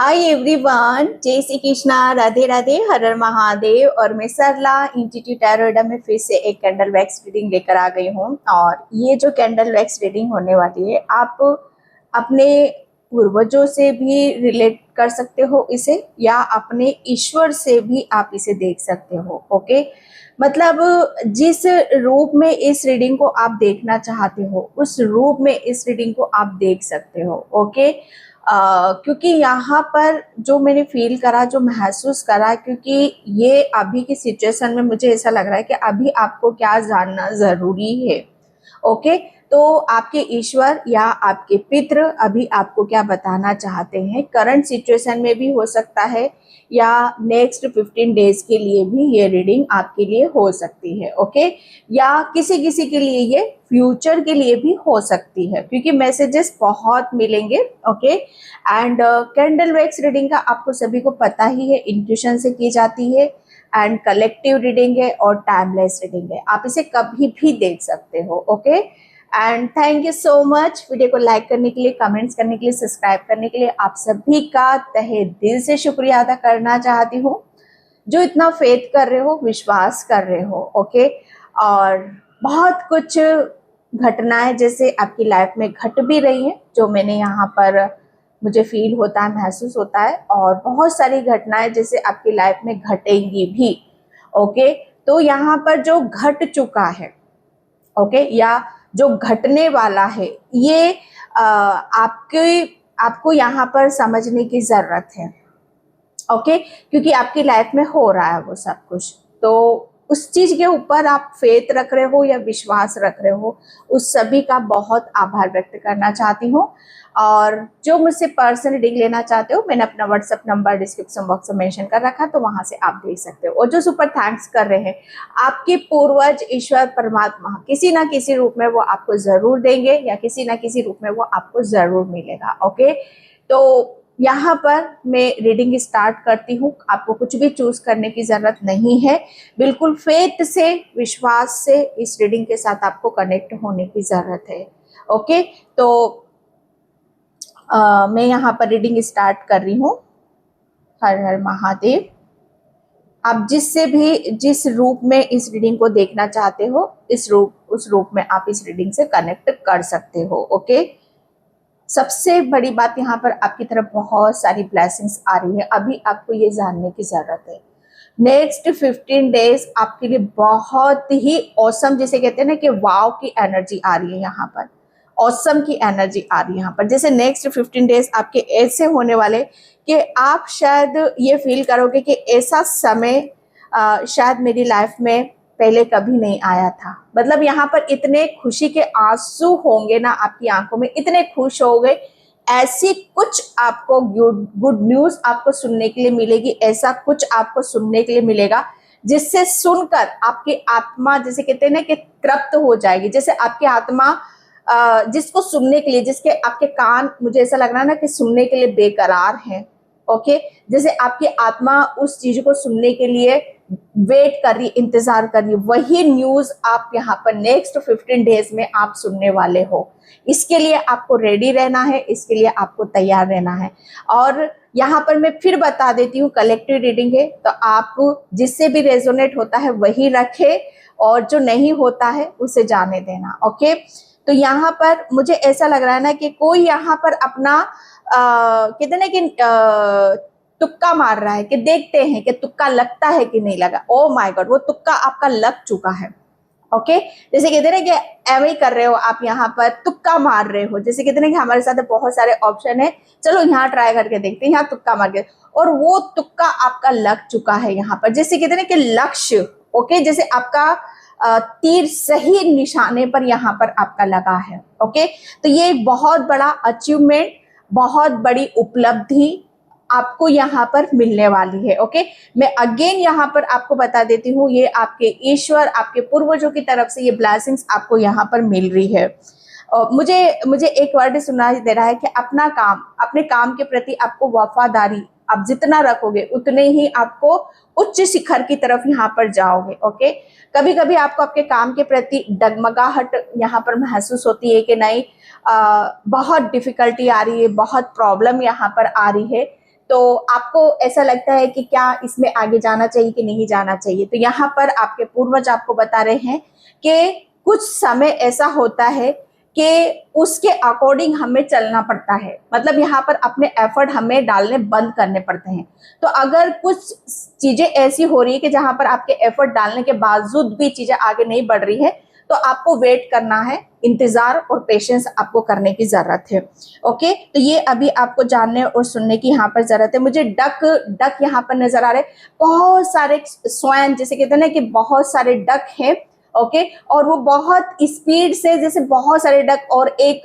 Hi everyone, जय श्री कृष्णा, राधे राधे, हर हर महादेव। और मैं सरला इंस्टीट्यूट टैरोइडा में फिर से एक कैंडल वैक्स रीडिंग लेकर आ गई हूँ। और ये जो कैंडल वैक्स रीडिंग होने वाली है, आप अपने पूर्वजों से भी रिलेट कर सकते हो इसे, या अपने ईश्वर से भी आप इसे देख सकते हो। ओके, मतलब जिस रूप में इस रीडिंग को आप देखना चाहते हो, उस रूप में इस रीडिंग को आप देख सकते हो। ओके, क्योंकि यहाँ पर जो मैंने फील करा, जो महसूस करा, क्योंकि ये अभी की सिचुएशन में मुझे ऐसा लग रहा है कि अभी आपको क्या जानना ज़रूरी है। ओके, तो आपके ईश्वर या आपके पितृ अभी आपको क्या बताना चाहते हैं, करंट सिचुएशन में भी हो सकता है, या नेक्स्ट 15 डेज के लिए भी ये रीडिंग आपके लिए हो सकती है। ओके, या किसी किसी के लिए ये फ्यूचर के लिए भी हो सकती है, क्योंकि मैसेजेस बहुत मिलेंगे। Okay, and candle wax reading का आपको सभी को पता ही है, इंट्यूशन से की जाती है, एंड कलेक्टिव रीडिंग है और टाइमलेस रीडिंग है। आप इसे कभी भी देख सकते हो। Okay, and thank you so much video को लाइक करने के लिए, कमेंट्स करने के लिए, सब्सक्राइब करने के लिए। आप सभी का तहे दिल से शुक्रिया अदा करना चाहती हूँ, जो इतना फेथ कर रहे हो, विश्वास कर रहे हो। ओके, और बहुत कुछ घटनाएं जैसे आपकी लाइफ में घट भी रही हैं, जो मैंने यहाँ पर मुझे फील होता है, महसूस होता है, और बहुत सारी घटनाएं जैसे आपकी लाइफ में घटेंगी भी। ओके, तो यहाँ पर जो घट चुका है, ओके, या जो घटने वाला है, ये आपको यहाँ पर समझने की जरूरत है। ओके, क्योंकि आपकी लाइफ में हो रहा है वो सब कुछ, तो उस चीज के ऊपर आप फेथ रख रहे हो या विश्वास रख रहे हो, उस सभी का बहुत आभार व्यक्त करना चाहती हूँ। और जो मुझसे पर्सनल रीडिंग लेना चाहते हो, मैंने अपना व्हाट्सएप नंबर डिस्क्रिप्शन बॉक्स में मेंशन कर रखा, तो वहां से आप देख सकते हो। और जो सुपर थैंक्स कर रहे हैं, आपके पूर्वज ईश्वर परमात्मा किसी ना किसी रूप में वो आपको जरूर देंगे, या किसी ना किसी रूप में वो आपको जरूर मिलेगा। ओके, तो यहाँ पर मैं रीडिंग स्टार्ट करती हूँ। आपको कुछ भी चूज करने की जरूरत नहीं है, बिल्कुल फेथ से, विश्वास से इस रीडिंग के साथ आपको कनेक्ट होने की जरूरत है। ओके, तो मैं यहाँ पर रीडिंग स्टार्ट कर रही हूँ। हर हर महादेव। आप जिस रूप में इस रीडिंग को देखना चाहते हो, उस रूप में आप इस रीडिंग से कनेक्ट कर सकते हो। ओके, सबसे बड़ी बात, यहाँ पर आपकी तरफ बहुत सारी ब्लेसिंग्स आ रही है। अभी आपको ये जानने की जरूरत है, नेक्स्ट 15 डेज आपके लिए बहुत ही औसम, जिसे कहते हैं ना कि वाव की एनर्जी आ रही है यहाँ पर, औसम की एनर्जी आ रही है यहाँ पर। जैसे नेक्स्ट 15 डेज आपके ऐसे होने वाले कि आप शायद ये फील करोगे कि ऐसा समय शायद मेरी लाइफ में पहले कभी नहीं आया था। मतलब यहाँ पर इतने खुशी के आंसू होंगे ना आपकी आंखों में, इतने खुश हो गए। ऐसी कुछ आपको गुड न्यूज आपको सुनने के लिए मिलेगी, ऐसा कुछ आपको सुनने के लिए मिलेगा जिससे सुनकर आपकी आत्मा, जैसे कहते हैं ना कि तृप्त हो जाएगी। जैसे आपकी आत्मा जिसको सुनने के लिए, जिसके आपके कान, मुझे ऐसा लग रहा है ना कि सुनने के लिए बेकरार हैं। ओके, जैसे आपकी आत्मा उस चीज को सुनने के लिए वेट कर रही, इंतजार कर रही, वही न्यूज आप यहाँ पर नेक्स्ट 15 डेज में आप सुनने वाले हो। इसके लिए आपको रेडी रहना है, इसके लिए आपको तैयार रहना है। और यहाँ पर मैं फिर बता देती हूँ, कलेक्टिव रीडिंग है, तो आप जिससे भी रेजोनेट होता है वही रखे, और जो नहीं होता है उसे जाने देना। ओके, तो यहाँ पर मुझे ऐसा लग रहा है ना कि कोई यहाँ पर अपना कहते ना कि तुक्का मार रहा है, कि देखते हैं कि तुक्का लगता है कि नहीं लगा। ओ माय गॉड, वो तुक्का आपका लग चुका है। ओके, जैसे कहते हैं ना कि एवं ही कर रहे हो आप, यहाँ पर तुक्का मार रहे हो। जैसे कहते हैं ना कि हमारे साथ बहुत सारे ऑप्शन है, चलो यहाँ ट्राई करके देखते हैं, यहाँ तुक्का मार के, और वो तुक्का आपका लग चुका है यहाँ पर। जैसे कहते हैं ना कि लक्ष्य, ओके, जैसे आपका तीर सही निशाने पर यहाँ पर आपका लगा है। ओके, तो ये एक बहुत बड़ा अचीवमेंट, बहुत बड़ी उपलब्धि आपको यहाँ पर मिलने वाली है। ओके, मैं अगेन यहाँ पर आपको बता देती हूँ, ये आपके ईश्वर, आपके पूर्वजों की तरफ से ये ब्लेसिंग्स आपको यहाँ पर मिल रही है। मुझे एक वर्ड सुनाई दे रहा है कि अपना काम, अपने काम के प्रति आपको वफादारी आप जितना रखोगे, उतने ही आपको उच्च शिखर की तरफ यहाँ पर जाओगे। ओके, कभी कभी आपको आपके काम के प्रति डगमगाहट यहाँ पर महसूस होती है कि नहीं, बहुत डिफिकल्टी आ रही है, बहुत प्रॉब्लम यहाँ पर आ रही है, तो आपको ऐसा लगता है कि क्या इसमें आगे जाना चाहिए कि नहीं जाना चाहिए। तो यहाँ पर आपके पूर्वज आपको बता रहे हैं कि कुछ समय ऐसा होता है कि उसके अकॉर्डिंग हमें चलना पड़ता है, मतलब यहाँ पर अपने एफर्ट हमें डालने बंद करने पड़ते हैं। तो अगर कुछ चीजें ऐसी हो रही है कि जहां पर आपके एफर्ट डालने के बावजूद भी चीजें आगे नहीं बढ़ रही है, तो आपको वेट करना है, इंतजार और पेशेंस आपको करने की जरूरत है। ओके, तो ये अभी आपको जानने और सुनने की यहाँ पर जरूरत है। मुझे डक यहाँ पर नजर आ रहे, बहुत सारे स्वैन, जैसे कहते हैं ना कि बहुत सारे डक हैं। ओके, और वो बहुत स्पीड से, जैसे बहुत सारे डक और एक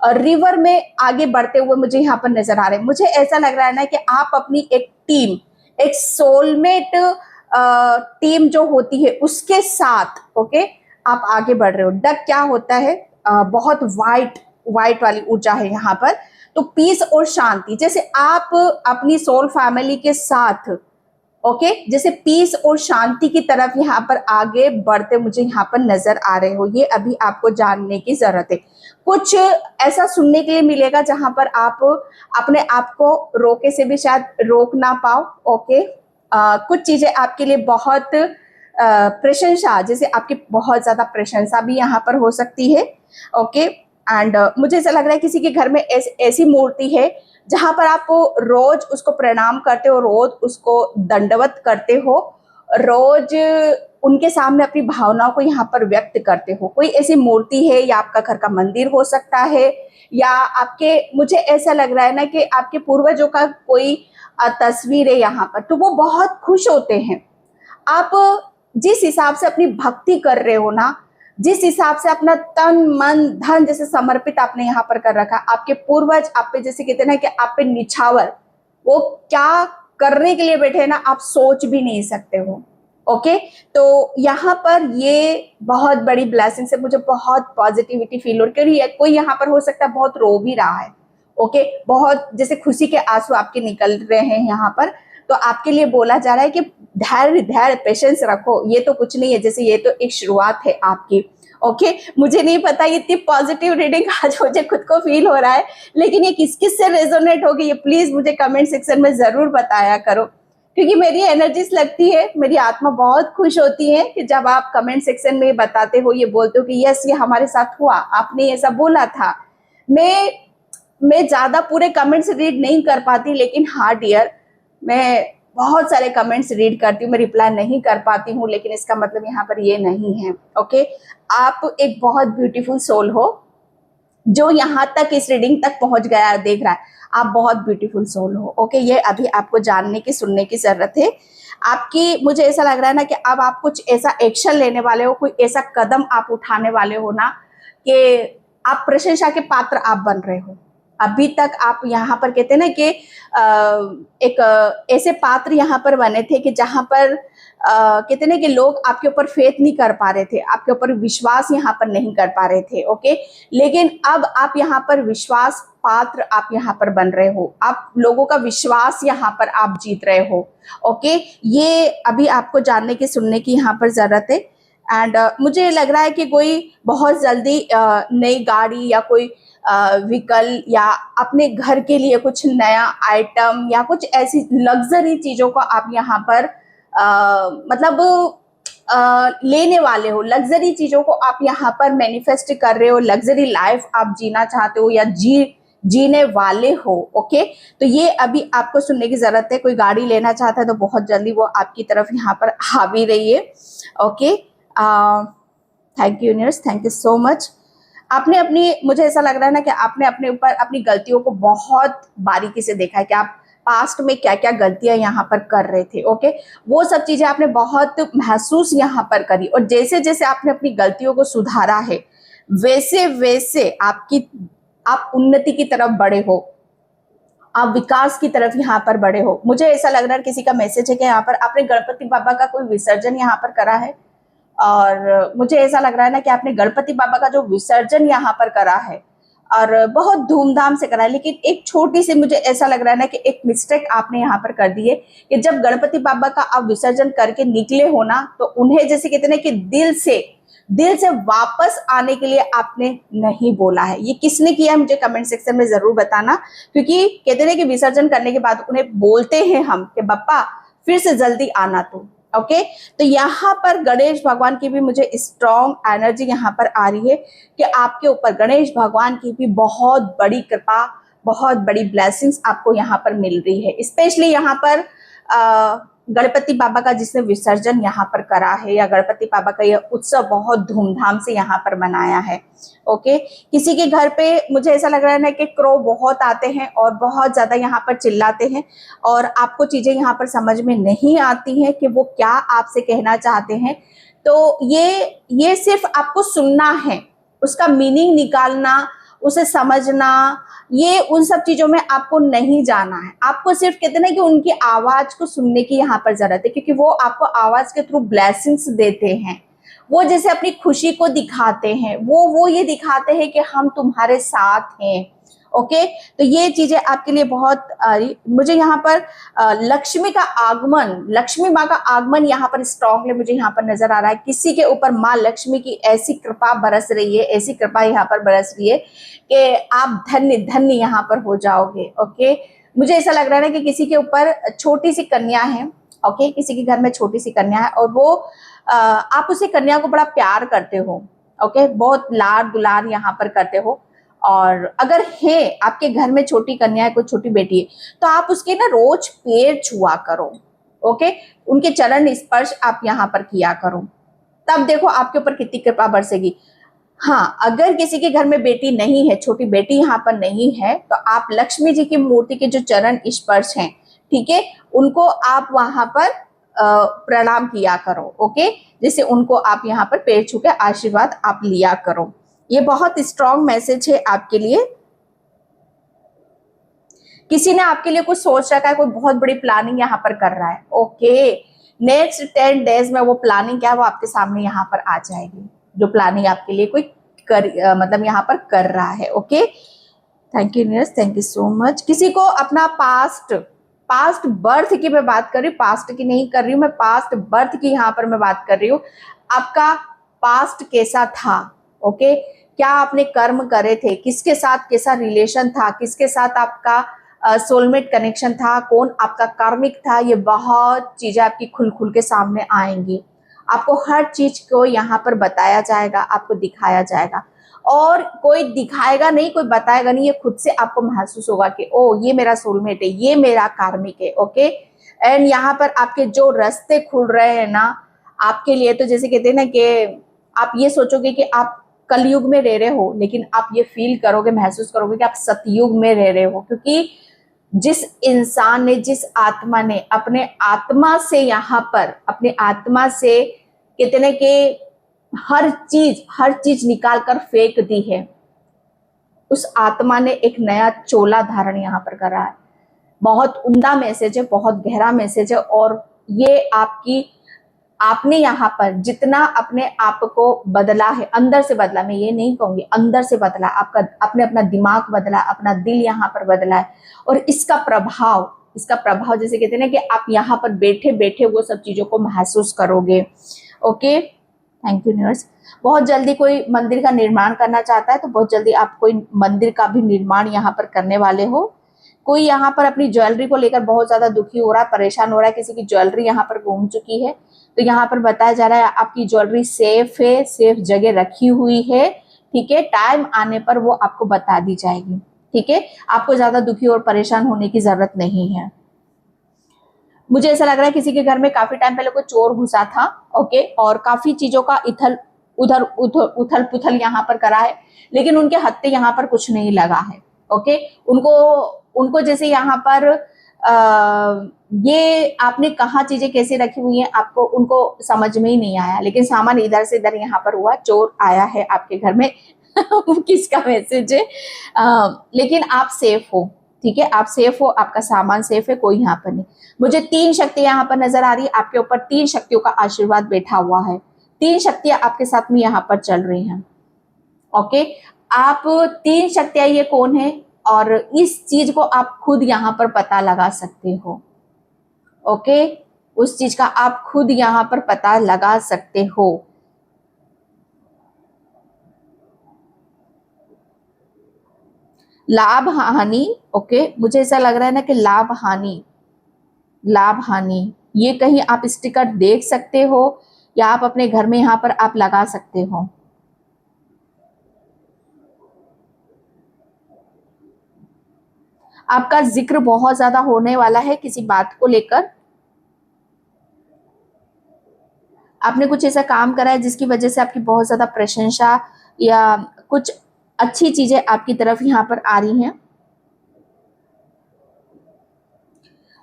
रिवर में आगे बढ़ते हुए मुझे यहाँ पर नजर आ रहे हैं। मुझे ऐसा लग रहा है ना कि आप अपनी एक टीम, एक सोलमेट टीम जो होती है उसके साथ, ओके, आप आगे बढ़ रहे हो। डक क्या होता है, बहुत वाइट वाली ऊर्जा है यहाँ पर। तो पीस और शांति, जैसे आप अपनी सोल फैमिली के साथ, ओके, जैसे पीस और शांति की तरफ यहाँ पर आगे बढ़ते मुझे यहाँ पर नजर आ रहे हो। ये अभी आपको जानने की जरूरत है। कुछ ऐसा सुनने के लिए मिलेगा जहां पर आप अपने आप को रोके से भी शायद रोक ना पाओ। ओके, कुछ चीजें आपके लिए बहुत प्रशंसा, जैसे आपकी बहुत ज्यादा प्रशंसा भी यहाँ पर हो सकती है। ओके, एंड मुझे ऐसा लग रहा है किसी के घर में ऐसी मूर्ति है जहां पर आप रोज उसको प्रणाम करते हो, रोज उसको दंडवत करते हो, रोज उनके सामने अपनी भावनाओं को यहाँ पर व्यक्त करते हो। कोई ऐसी मूर्ति है, या आपका घर का मंदिर हो सकता है, या आपके, मुझे ऐसा लग रहा है ना कि आपके पूर्वजों का कोई तस्वीर है यहाँ पर। तो वो बहुत खुश होते हैं। आप जिस हिसाब से अपनी भक्ति कर रहे हो ना, जिस हिसाब से अपना तन मन धन जैसे समर्पित आपने यहाँ पर कर रखा, आपके पूर्वज आप पे, जैसे कहते हैं ना कि आप पे निछावर, वो क्या करने के लिए बैठे हैं ना, आप सोच भी नहीं सकते हो। ओके, तो यहाँ पर ये बहुत बड़ी ब्लेसिंग से मुझे बहुत पॉजिटिविटी फील हो रही है। कोई यहाँ पर हो सकता है बहुत रो भी रहा है। ओके, बहुत जैसे खुशी के आंसू आपके निकल रहे हैं यहाँ पर। तो आपके लिए बोला जा रहा है कि धैर्य पेशेंस रखो, ये तो कुछ नहीं है, जैसे ये तो एक शुरुआत है आपकी। ओके, मुझे नहीं पता इतनी पॉजिटिव रीडिंग आज मुझे खुद को फील हो रहा है, लेकिन ये किस किस से रेजोनेट होगी ये प्लीज मुझे कमेंट सेक्शन में जरूर बताया करो, क्योंकि मेरी एनर्जीज लगती है, मेरी आत्मा बहुत खुश होती है कि जब आप कमेंट सेक्शन में बताते हो, ये बोलते हो कि यस ये हमारे साथ हुआ, आपने ऐसा बोला था। मैं ज्यादा पूरे कमेंट्स रीड नहीं कर पाती, लेकिन हाँ डियर, मैं बहुत सारे कमेंट्स रीड करती हूँ, मैं रिप्लाई नहीं कर पाती हूँ, लेकिन इसका मतलब यहाँ पर ये नहीं है। ओके, आप एक बहुत ब्यूटीफुल सोल हो जो यहाँ तक इस रीडिंग तक पहुंच गया, देख रहा है, आप बहुत ब्यूटीफुल सोल हो। ओके, ये अभी आपको जानने की, सुनने की जरूरत है आपकी। मुझे ऐसा लग रहा है ना कि अब आप कुछ ऐसा एक्शन लेने वाले हो, कोई ऐसा कदम आप उठाने वाले हो ना कि आप प्रशंसा के पात्र आप बन रहे हो। अभी तक आप यहाँ पर कहते हैं ना कि एक ऐसे पात्र यहाँ पर बने थे कि जहां पर कहते हैं ना कि लोग आपके ऊपर फेथ नहीं कर पा रहे थे, आपके ऊपर विश्वास यहाँ पर नहीं कर पा रहे थे। ओके, लेकिन अब आप यहाँ पर विश्वास पात्र आप यहाँ पर बन रहे हो, आप लोगों का विश्वास यहाँ पर आप जीत रहे हो। ओके, ये अभी आपको जानने की, सुनने की यहाँ पर जरूरत है। एंड मुझे लग रहा है कि कोई बहुत जल्दी नई गाड़ी या कोई व्हीकल या अपने घर के लिए कुछ नया आइटम या कुछ ऐसी लग्जरी चीजों को आप यहाँ पर मतलब लेने वाले हो, लग्जरी चीजों को आप यहाँ पर मैनिफेस्ट कर रहे हो, लग्जरी लाइफ आप जीना चाहते हो या जीने वाले हो। ओके, तो ये अभी आपको सुनने की जरूरत है। कोई गाड़ी लेना चाहता है तो बहुत जल्दी वो आपकी तरफ यहाँ पर आ भी रही है। Okay, thank you universe, thank you so much. आपने अपनी, मुझे ऐसा लग रहा है ना कि आपने अपने ऊपर अपनी गलतियों को बहुत बारीकी से देखा है कि आप पास्ट में क्या क्या गलतियां यहाँ पर कर रहे थे। ओके, वो सब चीजें आपने बहुत महसूस यहाँ पर करी, और जैसे जैसे आपने अपनी गलतियों को सुधारा है वैसे वैसे आप उन्नति की तरफ बढ़े हो, आप विकास की तरफ यहाँ पर बढ़े हो। मुझे ऐसा लग रहा है किसी का मैसेज है कि यहाँ पर आपने गणपति बाबा का कोई विसर्जन यहाँ पर करा है, और मुझे ऐसा लग रहा है ना कि आपने गणपति बाबा का जो विसर्जन यहाँ पर करा है और बहुत धूमधाम से करा है, लेकिन एक छोटी सी, मुझे ऐसा लग रहा है ना कि एक मिस्टेक आपने यहाँ पर कर दी है कि जब गणपति बाबा का आप विसर्जन करके निकले हो ना, तो उन्हें जैसे कहते हैं कि दिल से दिल से वापस आने के लिए आपने नहीं बोला है। ये किसने किया है मुझे कमेंट सेक्शन में जरूर बताना, क्योंकि कहते हैं कि विसर्जन करने के बाद उन्हें बोलते हैं हम कि बप्पा फिर से जल्दी आना तू। ओके, तो यहाँ पर गणेश भगवान की भी मुझे स्ट्रॉन्ग एनर्जी यहाँ पर आ रही है कि आपके ऊपर गणेश भगवान की भी बहुत बड़ी कृपा, बहुत बड़ी ब्लेसिंग्स आपको यहाँ पर मिल रही है। स्पेशली यहाँ पर गणपति बाबा का जिसने विसर्जन यहाँ पर करा है, या गणपति बाबा का यह उत्सव बहुत धूमधाम से यहाँ पर मनाया है। ओके, किसी के घर पे मुझे ऐसा लग रहा है ना कि क्रो बहुत आते हैं और बहुत ज्यादा यहाँ पर चिल्लाते हैं, और आपको चीजें यहाँ पर समझ में नहीं आती हैं कि वो क्या आपसे कहना चाहते हैं। तो ये सिर्फ आपको सुनना है, उसका मीनिंग निकालना, उसे समझना, ये उन सब चीजों में आपको नहीं जाना है। आपको सिर्फ कहते ना कि उनकी आवाज को सुनने की यहाँ पर जरूरत है, क्योंकि वो आपको आवाज के थ्रू ब्लेसिंग्स देते हैं। वो जैसे अपनी खुशी को दिखाते हैं, वो ये दिखाते हैं कि हम तुम्हारे साथ हैं। ओके, तो ये चीजें आपके लिए बहुत मुझे यहाँ पर लक्ष्मी का आगमन, लक्ष्मी माँ का आगमन यहाँ पर स्ट्रांगली मुझे यहाँ पर नजर आ रहा है। किसी के ऊपर माँ लक्ष्मी की ऐसी कृपा बरस रही है, ऐसी कृपा यहाँ पर बरस रही है कि आप धन्य धन्य यहाँ पर हो जाओगे। ओके, मुझे ऐसा लग रहा है ना कि किसी के ऊपर छोटी सी कन्या है। ओके, किसी के घर में छोटी सी कन्या है और वो आप उसे कन्या को बड़ा प्यार करते हो। ओके, बहुत लाड दुलार यहाँ पर करते हो, और अगर है आपके घर में छोटी कन्या है, कोई छोटी बेटी है, तो आप उसके ना रोज पैर छुआ करो। ओके, उनके चरण स्पर्श आप यहाँ पर किया करो, तब देखो आपके ऊपर कितनी कृपा बरसेगी। हाँ, अगर किसी के घर में बेटी नहीं है, छोटी बेटी यहाँ पर नहीं है, तो आप लक्ष्मी जी की मूर्ति के जो चरण स्पर्श हैं, ठीक है, उनको आप वहां पर प्रणाम किया करो। ओके, जैसे उनको आप यहाँ पर पैर छू के आशीर्वाद आप लिया करो। ये बहुत स्ट्रॉन्ग मैसेज है आपके लिए। किसी ने आपके लिए कुछ सोच रखा है, कोई बहुत बड़ी प्लानिंग यहाँ पर कर रहा है। ओके, नेक्स्ट 10 डेज में वो प्लानिंग क्या है वो आपके सामने यहाँ पर आ जाएगी, जो प्लानिंग आपके लिए कोई मतलब यहाँ पर कर रहा है। Okay, thank you universe, thank you so much. किसी को अपना पास्ट बर्थ की मैं बात कर रही हूँ, पास्ट की नहीं कर रही हूँ मैं, पास्ट बर्थ की यहाँ पर मैं बात कर रही हूँ। आपका पास्ट कैसा था? ओके, क्या आपने कर्म करे थे, किसके साथ कैसा रिलेशन था, किसके साथ आपका सोलमेट कनेक्शन था, कौन आपका कार्मिक था, ये बहुत चीजें आपकी खुल खुल के सामने आएंगी। आपको हर चीज को यहाँ पर बताया जाएगा, आपको दिखाया जाएगा, और कोई दिखाएगा नहीं, कोई बताएगा नहीं, ये खुद से आपको महसूस होगा कि ओ ये मेरा सोलमेट है, ये मेरा कार्मिक है। ओके, एंड यहाँ पर आपके जो रास्ते खुल रहे हैं ना आपके लिए, तो जैसे कहते हैं ना कि आप ये सोचोगे कि आप कलयुग में रह रहे हो, लेकिन आप ये फील करोगे, महसूस करोगे कि आप सतयुग में रह रहे हो, क्योंकि जिस इंसान ने, जिस आत्मा ने अपने आत्मा से यहाँ पर, अपने आत्मा से कहते हैं कि हर चीज निकाल कर फेंक दी है, उस आत्मा ने एक नया चोला धारण यहाँ पर करा है। बहुत उम्दा मैसेज है, बहुत गहरा मैसेज है, और ये आपने यहाँ पर जितना अपने आप को बदला है, अंदर से बदला, मैं ये नहीं कहूंगी, अंदर से बदला, आपने अपना दिमाग बदला, अपना दिल यहाँ पर बदला है, और इसका प्रभाव जैसे कहते हैं ना कि आप यहाँ पर बैठे बैठे वो सब चीजों को महसूस करोगे। Okay, thank you universe. बहुत जल्दी कोई मंदिर का निर्माण करना चाहता है, तो बहुत जल्दी आप कोई मंदिर का भी निर्माण यहाँ पर करने वाले हो। कोई यहाँ पर अपनी ज्वेलरी को लेकर बहुत ज्यादा दुखी हो रहा है, परेशान हो रहा है, किसी की ज्वेलरी यहाँ पर गुम चुकी है, तो यहाँ पर बताया जा रहा है आपकी ज्वेलरी सेफ है, सेफ जगह रखी हुई है। ठीक है, टाइम आने पर वो आपको बता दी जाएगी। ठीक है, आपको ज्यादा दुखी और परेशान होने की जरूरत नहीं है। मुझे ऐसा लग रहा है किसी के घर में काफी टाइम पहले कोई चोर घुसा था। ओके, और काफी चीजों का उथल पुथल यहाँ पर करा है, लेकिन उनके हत्थे यहाँ पर कुछ नहीं लगा है। ओके, उनको जैसे यहाँ पर ये आपने कहा चीजें कैसे रखी हुई हैं, आपको उनको समझ में ही नहीं आया, लेकिन सामान इधर से इधर यहाँ पर हुआ, चोर आया है आपके घर में किसका मैसेज है? लेकिन आप सेफ हो। ठीक है, आप सेफ हो, आपका सामान सेफ है, कोई यहाँ पर नहीं। मुझे 3 शक्ति यहाँ पर नजर आ रही है, आपके ऊपर 3 शक्तियों का आशीर्वाद बैठा हुआ है। 3 शक्तियां आपके साथ में यहाँ पर चल रही हैं। ओके, आप 3 शक्तियां ये कौन है, और इस चीज को आप खुद यहाँ पर पता लगा सकते हो। ओके, उस चीज का आप खुद यहाँ पर पता लगा सकते हो। लाभ हानि, ओके, मुझे ऐसा लग रहा है ना कि लाभ हानि, लाभ हानि, ये कहीं आप स्टिकर देख सकते हो या आप अपने घर में यहाँ पर आप लगा सकते हो। आपका जिक्र बहुत ज्यादा होने वाला है किसी बात को लेकर। आपने कुछ ऐसा काम करा है जिसकी वजह से आपकी बहुत ज्यादा प्रशंसा या कुछ अच्छी चीजें आपकी तरफ यहाँ पर आ रही हैं।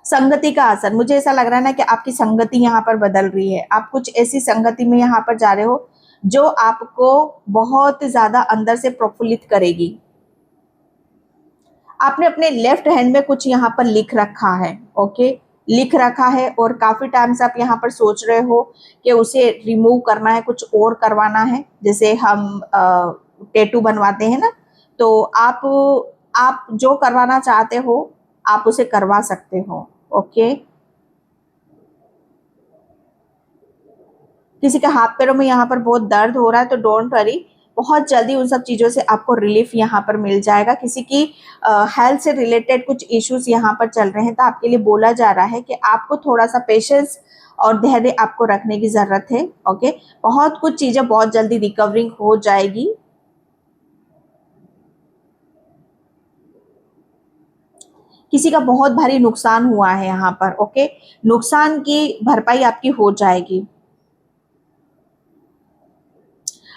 संगति का असर, मुझे ऐसा लग रहा है ना कि आपकी संगति यहाँ पर बदल रही है। आप कुछ ऐसी संगति में यहाँ पर जा रहे हो जो आपको बहुत ज्यादा अंदर से प्रफुल्लित करेगी। आपने अपने लेफ्ट हैंड में कुछ यहाँ पर लिख रखा है, ओके, लिख रखा है और काफी टाइम से आप यहाँ पर सोच रहे हो कि उसे रिमूव करना है, कुछ और करवाना है, जैसे हम टैटू बनवाते हैं ना, तो आप जो करवाना चाहते हो आप उसे करवा सकते हो, ओके। किसी के हाथ पैरों में यहाँ पर बहुत दर्द हो रहा है तो डोंट वरी, बहुत जल्दी उन सब चीज़ों से आपको रिलीफ यहाँ पर मिल जाएगा। किसी की हेल्थ से रिलेटेड कुछ इश्यूज यहाँ पर चल रहे हैं तो आपके लिए बोला जा रहा है कि आपको थोड़ा सा पेशेंस और धैर्य आपको रखने की ज़रूरत है, ओके। बहुत कुछ चीज़ें बहुत जल्दी रिकवरिंग हो जाएगी। किसी का बहुत भारी नुकसान हुआ है यहाँ पर, ओके, नुकसान की भरपाई आपकी हो जाएगी।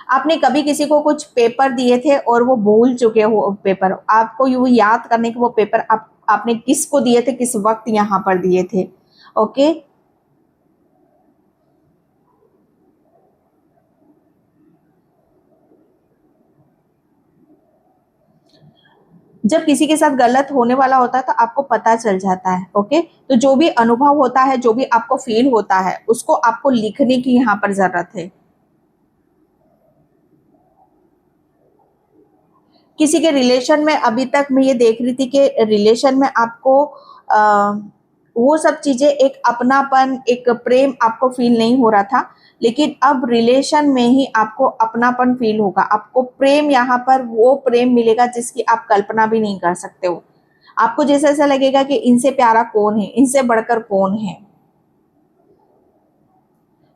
आपने कभी किसी को कुछ पेपर दिए थे और वो भूल चुके हो पेपर, आपको वो याद करने के वो पेपर आपने किसको दिए थे, किस वक्त यहाँ पर दिए थे, ओके। जब किसी के साथ गलत होने वाला होता है तो आपको पता चल जाता है, ओके। तो जो भी अनुभव होता है, जो भी आपको फील होता है, उसको आपको लिखने की यहाँ पर जरूरत है। किसी के रिलेशन में अभी तक मैं ये देख रही थी कि रिलेशन में आपको वो सब चीजें, एक अपनापन, एक प्रेम आपको फील नहीं हो रहा था, लेकिन अब रिलेशन में ही आपको अपनापन फील होगा। आपको प्रेम, यहाँ पर वो प्रेम मिलेगा जिसकी आप कल्पना भी नहीं कर सकते हो। आपको जैसे ऐसा लगेगा कि इनसे प्यारा कौन है, इनसे बढ़कर कौन है।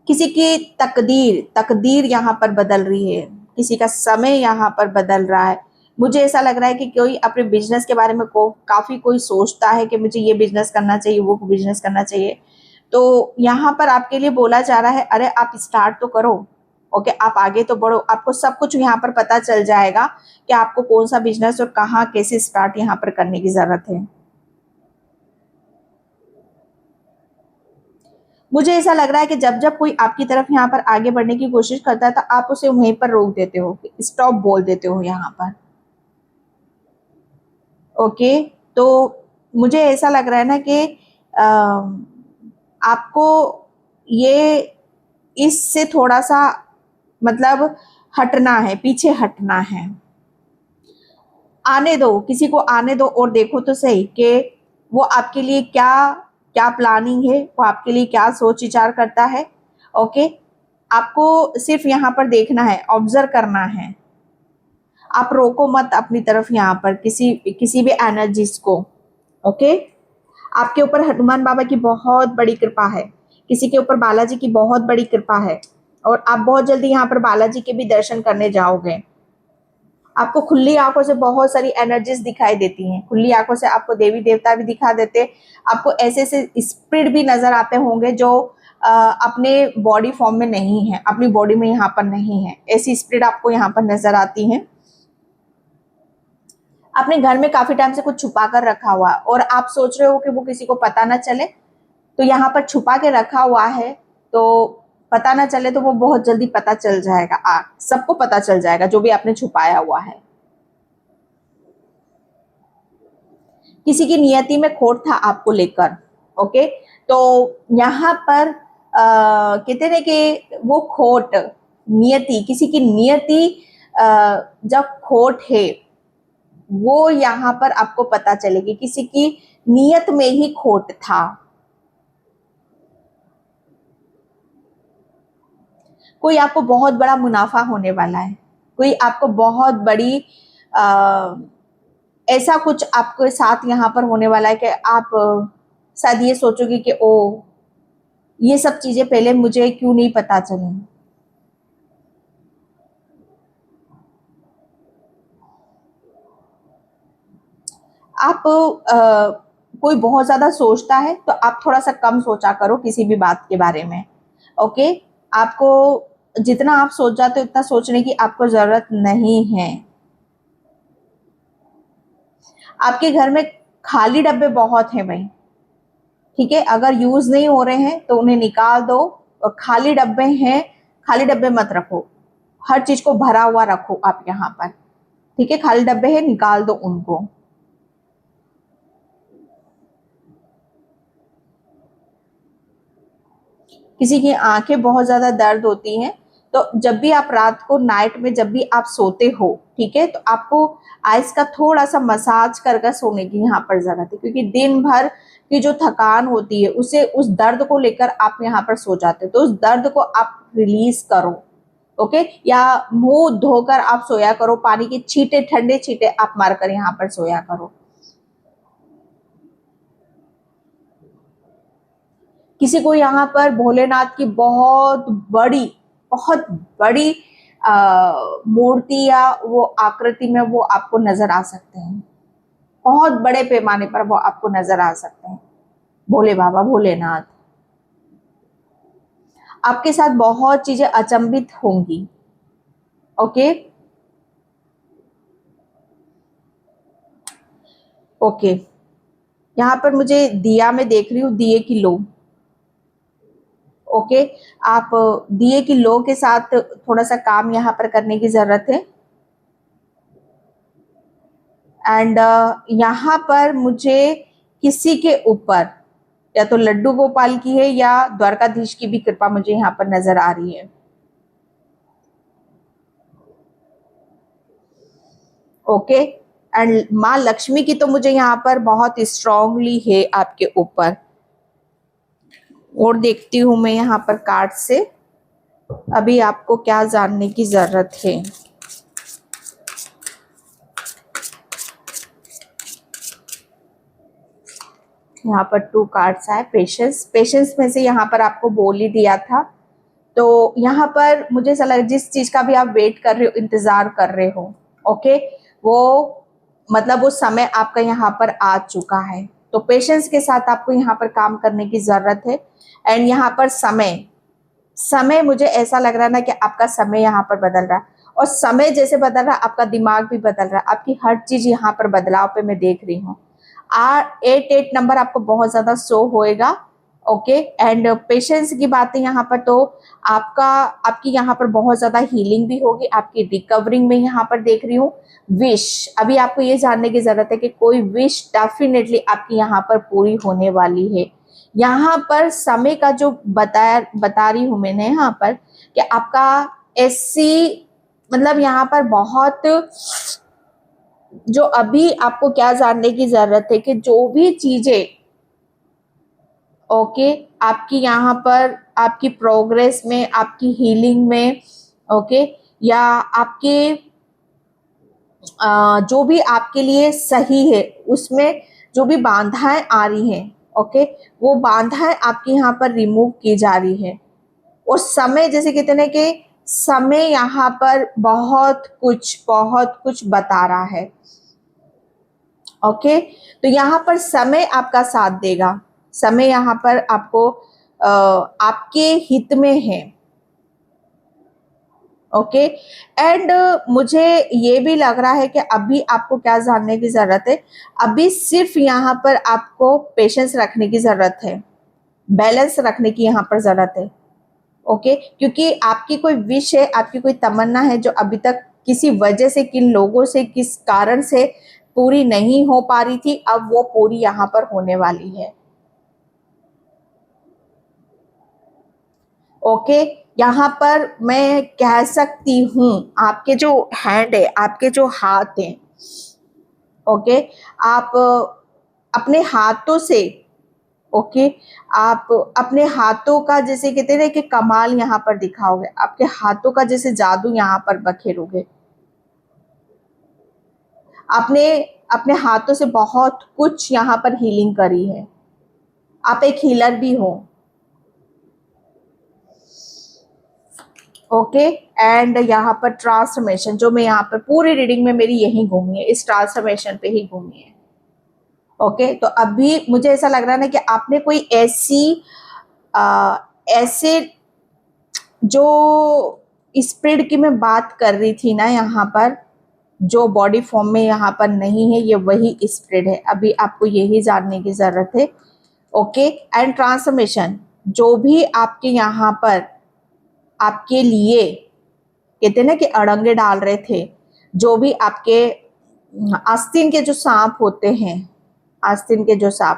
किसी की तकदीर तकदीर यहाँ पर बदल रही है, किसी का समय यहाँ पर बदल रहा है। मुझे ऐसा लग रहा है कि कोई अपने बिजनेस के बारे में काफी कोई सोचता है कि मुझे ये बिजनेस करना चाहिए, वो बिजनेस करना चाहिए, तो यहाँ पर आपके लिए बोला जा रहा है, अरे आप स्टार्ट तो करो, ओके, आप आगे तो बढ़ो। आपको सब कुछ यहाँ पर पता चल जाएगा कि आपको कौन सा बिजनेस और कहाँ कैसे स्टार्ट यहाँ पर करने की जरूरत है। मुझे ऐसा लग रहा है कि जब जब कोई आपकी तरफ यहाँ पर आगे बढ़ने की कोशिश करता है तो आप उसे वहीं पर रोक देते हो, स्टॉप बोल देते हो यहाँ पर, ओके। तो मुझे ऐसा लग रहा है ना कि आपको ये इससे थोड़ा सा मतलब हटना है, पीछे हटना है। आने दो, किसी को आने दो और देखो तो सही कि वो आपके लिए क्या क्या प्लानिंग है, वो आपके लिए क्या सोच विचार करता है, ओके। आपको सिर्फ यहाँ पर देखना है, ऑब्जर्व करना है। आप रोको मत अपनी तरफ यहाँ पर किसी किसी भी एनर्जीज को, ओके। आपके ऊपर हनुमान बाबा की बहुत बड़ी कृपा है, किसी के ऊपर बालाजी की बहुत बड़ी कृपा है और आप बहुत जल्दी यहाँ पर बालाजी के भी दर्शन करने जाओगे। आपको खुली आंखों से बहुत सारी एनर्जीज दिखाई देती हैं, खुली आंखों से आपको देवी देवता भी दिखा देते, आपको ऐसे ऐसे स्पिरिट भी नजर आते होंगे जो अपने बॉडी फॉर्म में नहीं है, अपनी बॉडी में यहाँ पर नहीं है, ऐसी स्पिरिट आपको यहाँ पर नजर आती हैं। आपने घर में काफी टाइम से कुछ छुपा कर रखा हुआ है और आप सोच रहे हो कि वो किसी को पता ना चले, तो यहाँ पर छुपा के रखा हुआ है, तो पता ना चले तो वो बहुत जल्दी पता चल जाएगा, सबको पता चल जाएगा जो भी आपने छुपाया हुआ है। किसी की नियति में खोट था आपको लेकर, ओके। तो यहाँ पर कहते हैं कि वो खोट, नियति, किसी की नियति जब खोट है वो यहाँ पर आपको पता चलेगी, किसी की नियत में ही खोट था। कोई आपको बहुत बड़ा मुनाफा होने वाला है, कोई आपको बहुत बड़ी ऐसा कुछ आपके साथ यहाँ पर होने वाला है कि आप शायद ये सोचोगे कि ओ, ये सब चीजें पहले मुझे क्यों नहीं पता चली। आप कोई बहुत ज्यादा सोचता है तो आप थोड़ा सा कम सोचा करो किसी भी बात के बारे में। ओके, आपको जितना आप सोच जाते हो उतना सोचने की आपको जरूरत नहीं है। आपके घर में खाली डब्बे बहुत हैं भाई, ठीक है, अगर यूज नहीं हो रहे हैं तो उन्हें निकाल दो। और खाली डब्बे हैं, खाली डब्बे मत रखो, हर चीज को भरा हुआ रखो आप यहाँ पर, ठीक है। खाली डब्बे हैं, निकाल दो उनको। किसी की आंखें बहुत ज्यादा दर्द होती हैं, तो जब भी आप रात को नाइट में जब भी आप सोते हो, ठीक है, तो आपको आइस का थोड़ा सा मसाज कर सोने की यहाँ पर जरूरत है, क्योंकि दिन भर की जो थकान होती है उसे उस दर्द को लेकर आप यहाँ पर सो जाते हो, तो उस दर्द को आप रिलीज करो। ओके, या मुंह धोकर आप सोया करो, पानी के छींटे, ठंडे छींटे आप मारकर यहाँ पर सोया करो। किसी को यहाँ पर भोलेनाथ की बहुत बड़ी मूर्ति या वो आकृति में वो आपको नजर आ सकते हैं, बहुत बड़े पैमाने पर वो आपको नजर आ सकते हैं, भोले बाबा, भोलेनाथ। आपके साथ बहुत चीजें अचंभित होंगी। ओके, ओके, यहाँ पर मुझे दिया में देख रही हूँ, दिए की लो। ओके, आप दिए की लो के साथ थोड़ा सा काम यहाँ पर करने की जरूरत है। एंड यहाँ पर मुझे किसी के ऊपर या तो लड्डू गोपाल की है या द्वारकाधीश की भी कृपा मुझे यहाँ पर नजर आ रही है। ओके, एंड माँ लक्ष्मी की तो मुझे यहाँ पर बहुत स्ट्रांगली है आपके ऊपर। और देखती हूं मैं यहाँ पर कार्ड से अभी आपको क्या जानने की जरूरत है। यहाँ पर 2 कार्ड्स आए। पेशेंस, पेशेंस में से यहाँ पर आपको बोल ही दिया था। तो यहाँ पर मुझे ऐसा लगा जिस चीज का भी आप वेट कर रहे हो, इंतजार कर रहे हो, ओके, वो मतलब वो समय आपका यहाँ पर आ चुका है। तो पेशेंस के साथ आपको यहाँ पर काम करने की जरूरत है। एंड यहाँ पर समय, समय मुझे ऐसा लग रहा है ना कि आपका समय यहाँ पर बदल रहा है, और समय जैसे बदल रहा है आपका दिमाग भी बदल रहा है, आपकी हर चीज यहाँ पर बदलाव पे मैं देख रही हूँ। 88 नंबर आपको बहुत ज्यादा शो होएगा। ओके, एंड पेशेंस की बातें यहाँ पर तो आपकी यहाँ पर बहुत ज्यादा हीलिंग भी होगी, आपकी रिकवरिंग में यहाँ पर देख रही हूँ। विश, अभी आपको ये जानने की जरूरत है कि कोई विश डेफिनेटली आपकी यहाँ पर पूरी होने वाली है। यहाँ पर समय का जो बता रही हूं मैंने यहाँ पर कि आपका ऐसी मतलब यहाँ पर बहुत, जो अभी आपको क्या जानने की जरूरत है कि जो भी चीजें, ओके, आपकी यहाँ पर आपकी प्रोग्रेस में, आपकी हीलिंग में, ओके, या आपके जो भी आपके लिए सही है उसमें जो भी बाधाएं आ रही हैं, ओके, वो बाधाएं आपकी यहाँ पर रिमूव की जा रही है। और समय, जैसे कहते हैं कि समय यहाँ पर बहुत कुछ बता रहा है। ओके, तो यहाँ पर समय आपका साथ देगा, समय यहाँ पर आपको आपके हित में है। ओके, एंड मुझे ये भी लग रहा है कि अभी आपको क्या जानने की जरूरत है, अभी सिर्फ यहाँ पर आपको पेशेंस रखने की जरूरत है, बैलेंस रखने की यहाँ पर जरूरत है। ओके, क्योंकि आपकी कोई विश है, आपकी कोई तमन्ना है जो अभी तक किसी वजह से, किन लोगों से, किस कारण से पूरी नहीं हो पा रही थी, अब वो पूरी यहाँ पर होने वाली है। ओके, यहाँ पर मैं कह सकती हूँ आपके जो हैंड है, आपके जो हाथ हैं, ओके, आप अपने हाथों से, ओके, आप अपने हाथों का जैसे कहते हैं कि कमाल यहाँ पर दिखाओगे, आपके हाथों का जैसे जादू यहाँ पर बखेरोगे। आपने अपने हाथों से बहुत कुछ यहाँ पर हीलिंग करी है। आप एक हीलर भी हो। ओके, एंड यहाँ पर ट्रांसफॉर्मेशन, जो मैं यहाँ पर पूरी रीडिंग में मेरी यही घूमी है, इस ट्रांसफॉर्मेशन पे ही घूमी है। ओके, तो अभी मुझे ऐसा लग रहा है ना कि आपने कोई ऐसे जो स्पिरिट की मैं बात कर रही थी ना, यहाँ पर जो बॉडी फॉर्म में यहाँ पर नहीं है, ये वही स्पिरिट है। अभी आपको यही जानने की जरूरत है। ओके, एंड ट्रांसफॉर्मेशन, जो भी आपके यहाँ पर आपके लिए कहते हैं ना कि अड़ंगे डाल रहे थे, जो भी आपके आस्तीन के जो सांप होते हैं, आस्तीन के जो सांप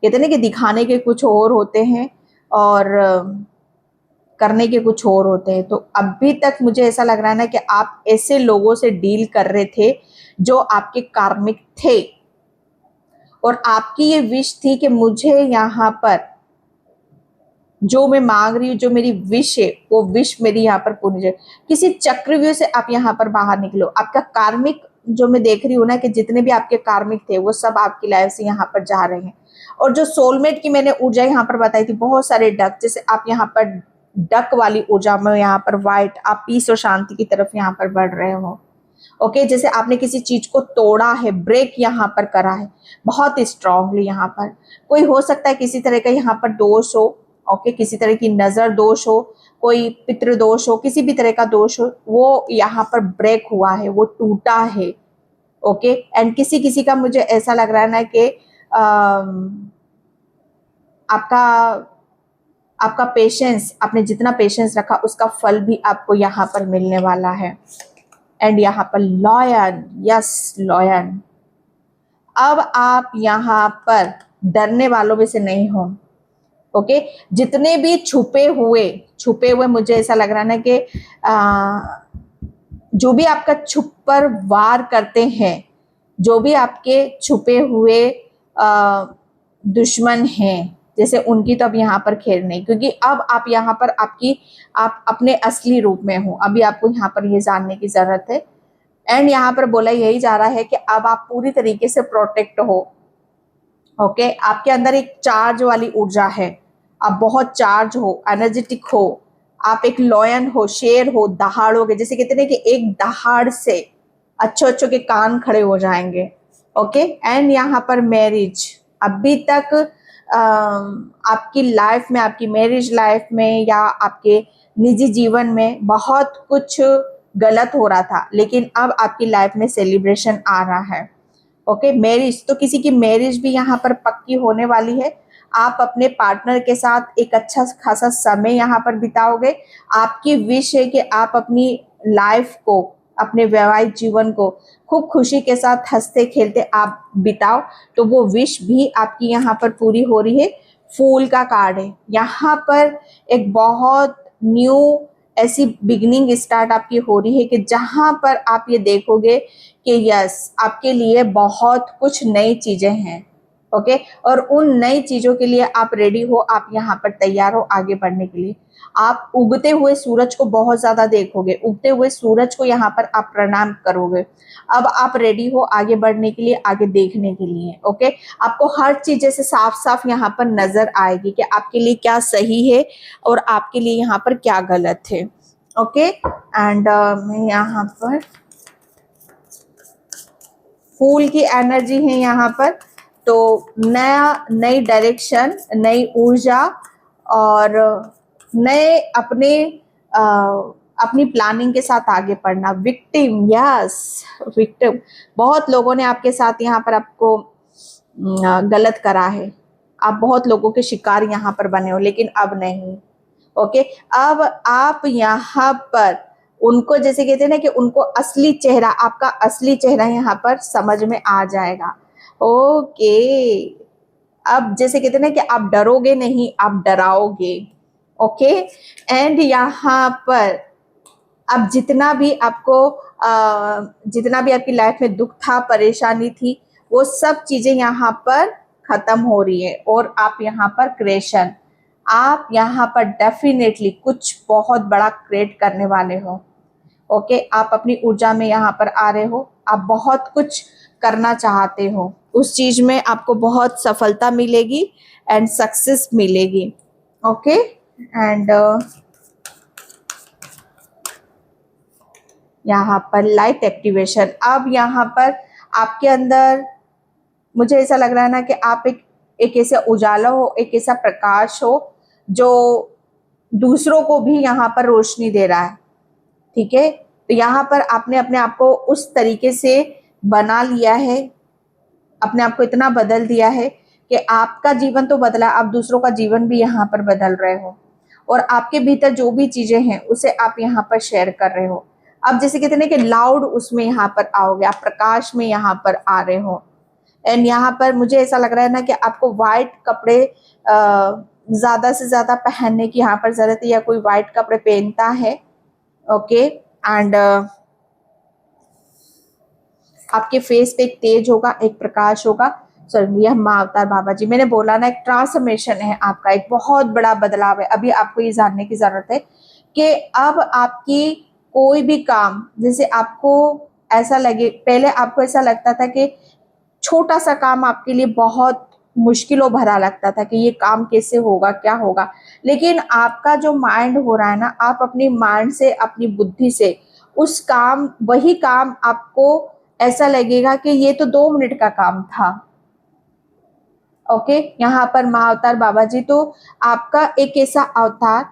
कहते हैं ना कि दिखाने के कुछ और होते हैं और करने के कुछ और होते हैं। तो अभी तक मुझे ऐसा लग रहा है ना कि आप ऐसे लोगों से डील कर रहे थे जो आपके कार्मिक थे, और आपकी ये विश थी कि मुझे यहाँ पर जो मैं मांग रही हूँ, जो मेरी विश है, वो विश मेरी यहाँ पर पूरी जाए। किसी चक्रव्यूह से आप यहाँ पर बाहर निकलो। आपका कार्मिक जो मैं देख रही हूँ ना कि जितने भी आपके कार्मिक थे वो सब आपकी लाइफ से यहाँ पर जा रहे हैं। और जो सोलमेट की मैंने ऊर्जा यहाँ पर बताई थी, बहुत सारे डक, जैसे आप यहाँ पर डक वाली ऊर्जा में यहाँ पर व्हाइट, आप पीस और शांति की तरफ यहाँ पर बढ़ रहे हो। ओके, जैसे आपने किसी चीज को तोड़ा है, ब्रेक यहाँ पर करा है बहुत स्ट्रांगली। यहाँ पर कोई हो सकता है किसी तरह का यहाँ पर दोष हो। ओके, किसी तरह की नजर दोष हो, कोई पितृ दोष हो, किसी भी तरह का दोष हो, वो यहाँ पर ब्रेक हुआ है, वो टूटा है। ओके, एंड किसी किसी का मुझे ऐसा लग रहा है ना कि आपका आपका पेशेंस, आपने जितना पेशेंस रखा उसका फल भी आपको यहाँ पर मिलने वाला है। एंड यहाँ पर लॉयन, यस लॉयन, अब आप यहाँ पर डरने वालों में से नहीं हो। ओके, जितने भी छुपे हुए मुझे ऐसा लग रहा है ना कि जो भी आपका छुप पर वार करते हैं, जो भी आपके छुपे हुए दुश्मन हैं, जैसे उनकी तो अब यहाँ पर खेल नहीं, क्योंकि अब आप यहाँ पर आप अपने असली रूप में हो। अभी आपको यहाँ पर ये जानने की जरूरत है। एंड यहाँ पर बोला यही जा रहा है कि अब आप पूरी तरीके से प्रोटेक्ट हो। ओके, आपके अंदर एक चार्ज वाली ऊर्जा है, आप बहुत चार्ज हो, एनर्जेटिक हो, आप एक लॉयन हो, शेर हो, दहाड़ोगे। जैसे कहते हैं कि एक दहाड़ से अच्छे के कान खड़े हो जाएंगे। ओके, एंड यहाँ पर मैरिज, अभी तक आपकी लाइफ में, आपकी मैरिज लाइफ में या आपके निजी जीवन में बहुत कुछ गलत हो रहा था, लेकिन अब आपकी लाइफ में सेलिब्रेशन आ रहा है। ओके, मैरिज, तो किसी की मैरिज भी यहाँ पर पक्की होने वाली है। आप अपने पार्टनर के साथ एक अच्छा खासा समय यहाँ पर बिताओगे। आपकी विश है कि आप अपनी लाइफ को, अपने वैवाहिक जीवन को खूब खुशी के साथ हंसते खेलते आप बिताओ। तो वो विश भी आपकी यहाँ पर पूरी हो रही है। फूल का कार्ड है यहाँ पर, एक बहुत न्यू ऐसी बिगनिंग स्टार्ट आपकी हो रही है कि जहां पर आप ये देखोगे कि यस, आपके लिए बहुत कुछ नई चीजें हैं। ओके, और उन नई चीजों के लिए आप रेडी हो, आप यहाँ पर तैयार हो आगे बढ़ने के लिए। आप उगते हुए सूरज को बहुत ज्यादा देखोगे, उगते हुए सूरज को यहाँ पर आप प्रणाम करोगे। अब आप रेडी हो आगे बढ़ने के लिए, आगे देखने के लिए। ओके, आपको हर चीज जैसे साफ साफ यहाँ पर नजर आएगी कि आपके लिए क्या सही है और आपके लिए यहाँ पर क्या गलत है। ओके, एंड मैं यहाँ पर फूल की एनर्जी है यहाँ पर, तो नई डायरेक्शन, नई ऊर्जा और नए अपनी प्लानिंग के साथ आगे बढ़ना। विक्टिम, यस विक्टिम, बहुत लोगों ने आपके साथ यहाँ पर आपको गलत करा है, आप बहुत लोगों के शिकार यहाँ पर बने हो, लेकिन अब नहीं। ओके, अब आप यहाँ पर उनको, जैसे कहते हैं ना कि उनको असली चेहरा, आपका असली चेहरा यहाँ पर समझ में आ जाएगा। ओके, अब जैसे कहते हैं ना कि आप डरोगे नहीं, आप डराओगे। ओके, एंड यहाँ पर अब जितना भी आपकी लाइफ में दुख था, परेशानी थी, वो सब चीजें यहाँ पर खत्म हो रही है। और आप यहाँ पर क्रिएशन, आप यहाँ पर डेफिनेटली कुछ बहुत बड़ा क्रिएट करने वाले हो। ओके, आप अपनी ऊर्जा में यहाँ पर आ रहे हो, आप बहुत कुछ करना चाहते हो उस चीज में आपको बहुत सफलता मिलेगी एंड सक्सेस मिलेगी। ओके, एंड यहाँ पर लाइट एक्टिवेशन। अब यहाँ पर आपके अंदर मुझे ऐसा लग रहा है ना कि आप एक ऐसा उजाला हो, एक ऐसा प्रकाश हो जो दूसरों को भी यहाँ पर रोशनी दे रहा है। ठीक है, तो यहाँ पर आपने अपने आप को उस तरीके से बना लिया है, अपने आप को इतना बदल दिया है कि आपका जीवन तो बदला, आप दूसरों का जीवन भी यहाँ पर बदल रहे हो और आपके भीतर जो भी चीजें हैं उसे आप यहाँ पर शेयर कर रहे हो। अब जैसे कहते हैं कि लाउड उसमें यहाँ पर आओगे, आप प्रकाश में यहाँ पर आ रहे हो। एंड यहाँ पर मुझे ऐसा लग रहा है ना कि आपको वाइट कपड़े ज्यादा से ज्यादा पहनने की यहाँ पर जरूरत है, या कोई वाइट कपड़े पहनता है। ओके, एंड आपके फेस पे एक तेज होगा, एक प्रकाश होगा। सॉरी, यह माँ अवतार बाबा जी, मैंने बोला ना, एक ट्रांसफॉर्मेशन है आपका, एक बहुत बड़ा बदलाव है। अभी आपको ये जानने की जरूरत है कि अब आपकी कोई भी काम, जैसे आपको ऐसा लगे, पहले आपको ऐसा लगता था कि छोटा सा काम आपके लिए बहुत मुश्किलों भरा लगता था कि ये काम कैसे होगा, क्या होगा, लेकिन आपका जो माइंड हो रहा है ना, आप अपनी माइंड से, अपनी बुद्धि से उस काम, वही काम आपको ऐसा लगेगा कि ये तो 2 मिनट का काम था। ओके, यहाँ पर महाअवतार बाबा जी तो आपका एक ऐसा अवतार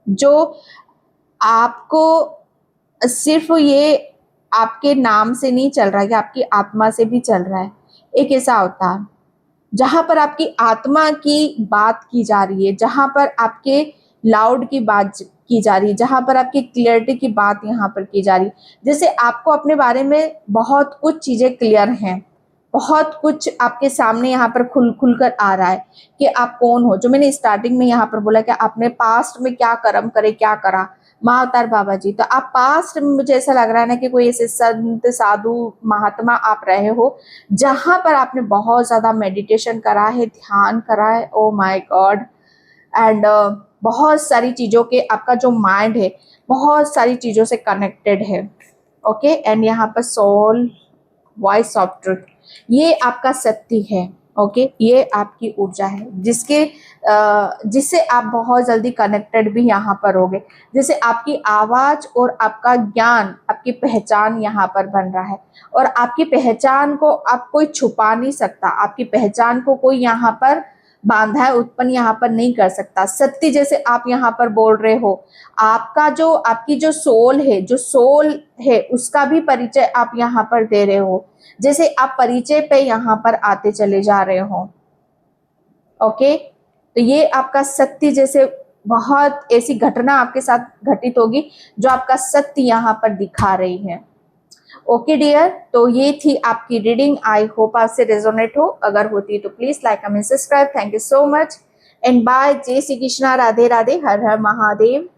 जो आपको सिर्फ ये आपके नाम से नहीं चल रहा है, कि आपकी आत्मा से भी चल रहा है। एक ऐसा अवतार जहां पर आपकी आत्मा की बात की जा रही है, जहां पर आपके लाउड की बात की जा रही है, जहां पर आपकी क्लियरिटी की बात यहाँ पर की जा रही है। जैसे आपको अपने बारे में बहुत कुछ चीजें क्लियर हैं, बहुत कुछ आपके सामने यहाँ पर खुल कर आ रहा है कि आप कौन हो। जो मैंने स्टार्टिंग में यहाँ पर बोला कि आपने पास्ट में क्या कर्म करे, क्या करा, महाअवतार बाबा जी, तो आप पास्ट में, मुझे ऐसा लग रहा है ना कि कोई ऐसे संत, साधु, महात्मा आप रहे हो जहां पर आपने बहुत ज्यादा मेडिटेशन करा है, ध्यान करा है। ओ माय गॉड, एंड बहुत सारी चीजों के, आपका जो माइंड है बहुत सारी चीजों से कनेक्टेड है। ओके, एंड यहाँ पर सोल, वॉइस ऑफ ट्रुथ, ये आपका सत्य है। ओके, ये आपकी ऊर्जा है जिससे आप बहुत जल्दी कनेक्टेड भी यहाँ पर होगे। जैसे आपकी आवाज और आपका ज्ञान, आपकी पहचान यहाँ पर बन रहा है, और आपकी पहचान को आप कोई छुपा नहीं सकता, आपकी पहचान को कोई यहाँ पर बांधा उत्पन्न यहाँ पर नहीं कर सकता। सत्य जैसे आप यहाँ पर बोल रहे हो, आपका जो, आपकी जो सोल है उसका भी परिचय आप यहाँ पर दे रहे हो, जैसे आप परिचय पे यहाँ पर आते चले जा रहे हो। ओके, तो ये आपका सत्य, जैसे बहुत ऐसी घटना आपके साथ घटित होगी जो आपका सत्य यहाँ पर दिखा रही है। ओके डियर, तो ये थी आपकी रीडिंग। आई होप आपसे रेजोनेट हो, अगर होती तो please like, comment, subscribe. Thank you so much and bye. जय श्री कृष्णा, राधे राधे, हर हर महादेव।